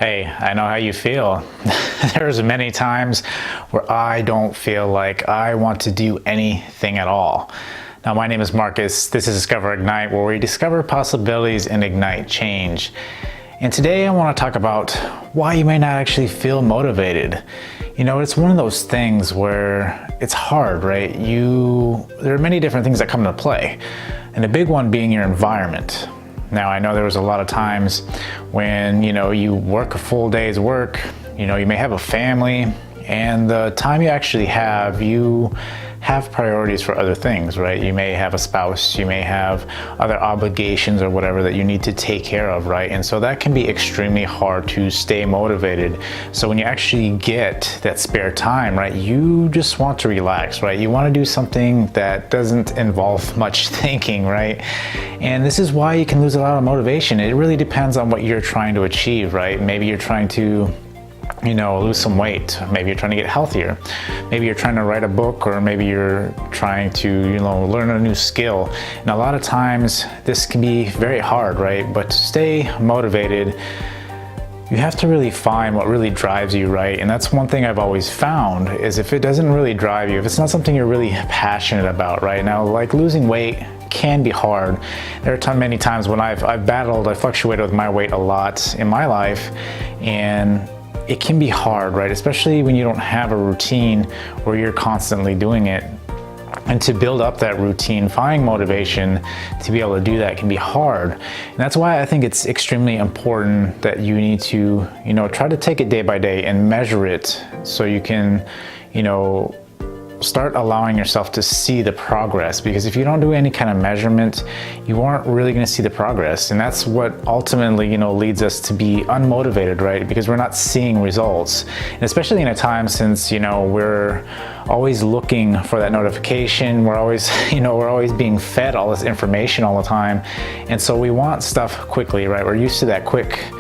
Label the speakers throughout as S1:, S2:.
S1: Hey, I know how you feel. There's many times where I don't feel like I want to do anything at all. Now, my name is Marcus. This is Discover Ignite, where we discover possibilities and ignite change. And today I want to talk about why you may not actually feel motivated. You know, it's one of those things where it's hard, right? There are many different things that come into play, and the big one being your environment. Now, I know there was a lot of times when, you work a full day's work, you may have a family, and the time you actually have, you have priorities for other things, right? You may have a spouse, you may have other obligations or whatever that you need to take care of, right? And so that can be extremely hard to stay motivated. So when you actually get that spare time, right, you just want to relax, right? You want to do something that doesn't involve much thinking, right? And this is why you can lose a lot of motivation. It really depends on what you're trying to achieve, right? Maybe you're trying to lose some weight. Maybe you're trying to get healthier. Maybe you're trying to write a book, or maybe you're trying to, learn a new skill. And a lot of times this can be very hard, right? But to stay motivated, you have to really find what really drives you, right? And that's one thing I've always found is if it doesn't really drive you, if it's not something you're really passionate about, right? Now, like losing weight can be hard. There are many times when I fluctuated with my weight a lot in my life, and it can be hard, right? Especially when you don't have a routine where you're constantly doing it. And to build up that routine, finding motivation to be able to do that can be hard. And that's why I think it's extremely important that you need to, try to take it day by day and measure it so you can, start allowing yourself to see the progress, because if you don't do any kind of measurement, you aren't really going to see the progress. And that's what ultimately, leads us to be unmotivated, right? Because we're not seeing results. And especially in a time since, we're always looking for that notification. We're always, we're always being fed all this information all the time. And so we want stuff quickly, right? We're used to that quick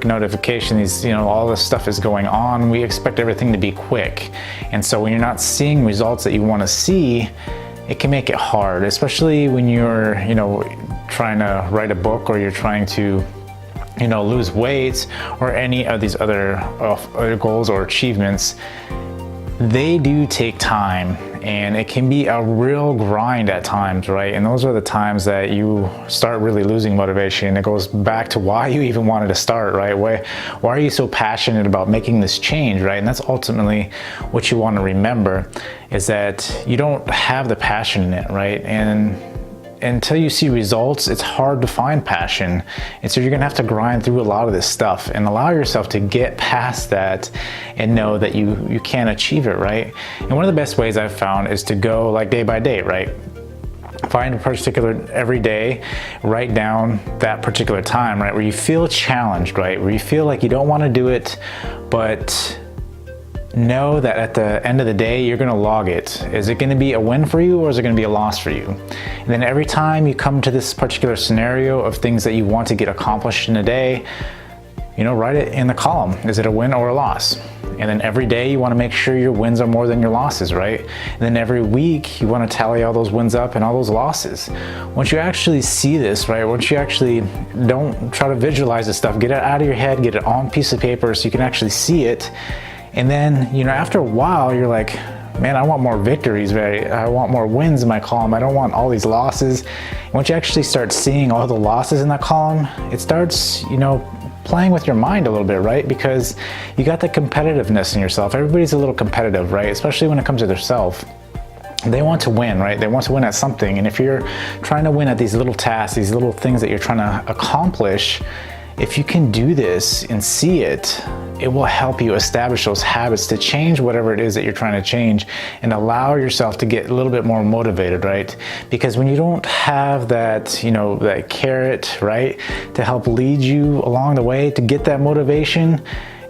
S1: notification. All this stuff is going on. We expect everything to be quick. And so when you're not seeing results that you want to see, it can make it hard, especially when you're, trying to write a book, or you're trying to, lose weight, or any of these other goals or achievements. They do take time, and it can be a real grind at times, right? And those are the times that you start really losing motivation. It goes back to why you even wanted to start, right? Why are you so passionate about making this change, right? And that's ultimately what you want to remember, is that you don't have the passion in it, right? And until you see results, it's hard to find passion. And so you're gonna have to grind through a lot of this stuff and allow yourself to get past that and know that you can achieve it, right? And one of the best ways I've found is to go like day by day, right? Find a particular every day, write down that particular time, right? Where you feel challenged, right? Where you feel like you don't want to do it, but know that at the end of the day, you're going to log it. Is it going to be a win for you, or is it going to be a loss for you? And then every time you come to this particular scenario of things that you want to get accomplished in a day, write it in the column. Is it a win or a loss? And then every day you want to make sure your wins are more than your losses, right? And then every week you want to tally all those wins up and all those losses. Once you actually see this, right? Once you actually don't try to visualize this stuff, get it out of your head, get it on a piece of paper so you can actually see it. And then, after a while, you're like, man, I want more victories, right? I want more wins in my column. I don't want all these losses. And once you actually start seeing all the losses in that column, it starts, playing with your mind a little bit, right? Because you got the competitiveness in yourself. Everybody's a little competitive, right? Especially when it comes to their self. They want to win, right? They want to win at something. And if you're trying to win at these little tasks, these little things that you're trying to accomplish, if you can do this and see it, it will help you establish those habits to change whatever it is that you're trying to change, and allow yourself to get a little bit more motivated, right? Because when you don't have that, that carrot, right, to help lead you along the way to get that motivation,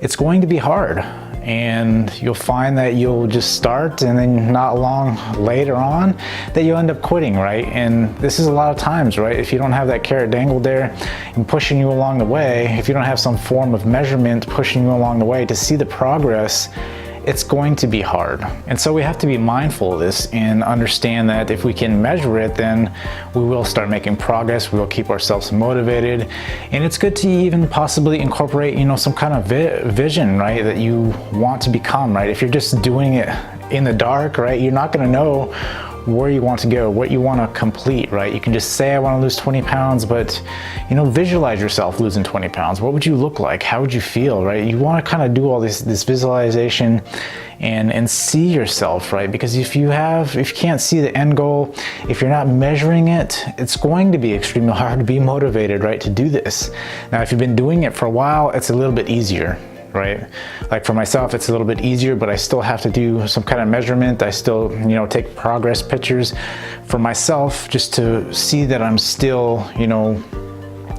S1: it's going to be hard. And you'll find that you'll just start, and then not long later on that you'll end up quitting, right? And this is a lot of times, right? If you don't have that carrot dangled there and pushing you along the way, if you don't have some form of measurement pushing you along the way to see the progress, it's going to be hard. And so we have to be mindful of this and understand that if we can measure it, then we will start making progress. We will keep ourselves motivated. And it's good to even possibly incorporate, some kind of vision, right, that you want to become, right? If you're just doing it in the dark, right, you're not going to know where you want to go, what you want to complete, right? You can just say, I want to lose 20 pounds, but, visualize yourself losing 20 pounds. What would you look like? How would you feel, right? You want to kind of do all this visualization and see yourself, right? Because if you can't see the end goal, if you're not measuring it, it's going to be extremely hard to be motivated, right, to do this. Now, if you've been doing it for a while, it's a little bit easier, right? Like for myself, it's a little bit easier, but I still have to do some kind of measurement. I still, take progress pictures for myself just to see that I'm still,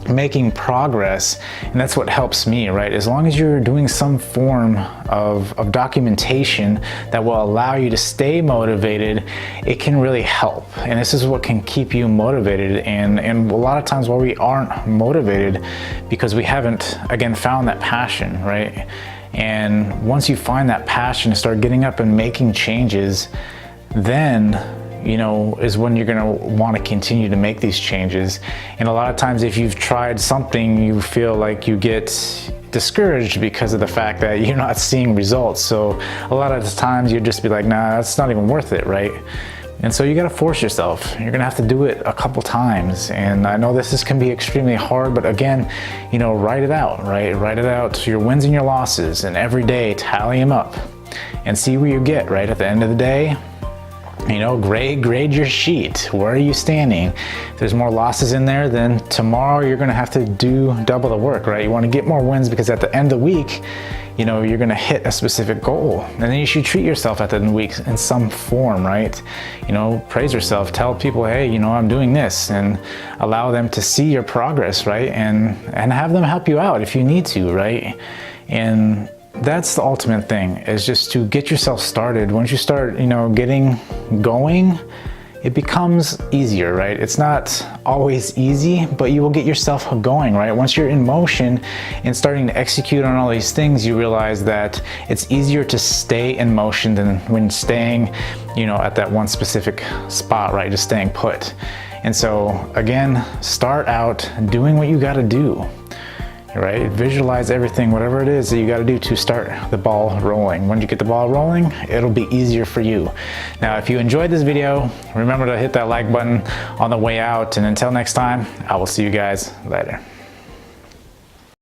S1: making progress. And that's what helps me, right? As long as you're doing some form of documentation that will allow you to stay motivated, it can really help. And this is what can keep you motivated. And a lot of times why we aren't motivated, because we haven't, again, found that passion, right? And once you find that passion and start getting up and making changes, then is when you're going to want to continue to make these changes. And a lot of times if you've tried something, you feel like you get discouraged because of the fact that you're not seeing results. So a lot of the times you just be like, nah, that's not even worth it, right? And so you got to force yourself. You're going to have to do it a couple times. And I know this can be extremely hard, but again, write it out, right? Write it out, your wins and your losses, and every day tally them up and see where you get, right? At the end of the day, grade your sheet. Where are you standing? If there's more losses in there, then tomorrow you're going to have to do double the work, right? You want to get more wins because at the end of the week, you're going to hit a specific goal. And then you should treat yourself at the end of the week in some form, right? Praise yourself, tell people, hey, I'm doing this, and allow them to see your progress, right? And have them help you out if you need to, right? And that's the ultimate thing, is just to get yourself started. Once you start, getting going, it becomes easier, right? It's not always easy, but you will get yourself going, right? Once you're in motion and starting to execute on all these things, you realize that it's easier to stay in motion than when staying, at that one specific spot, right? Just staying put. And so again, start out doing what you got to do. Right? Visualize everything, whatever it is that you got to do to start the ball rolling. When you get the ball rolling, it'll be easier for you. Now, if you enjoyed this video, remember to hit that like button on the way out. And until next time, I will see you guys later.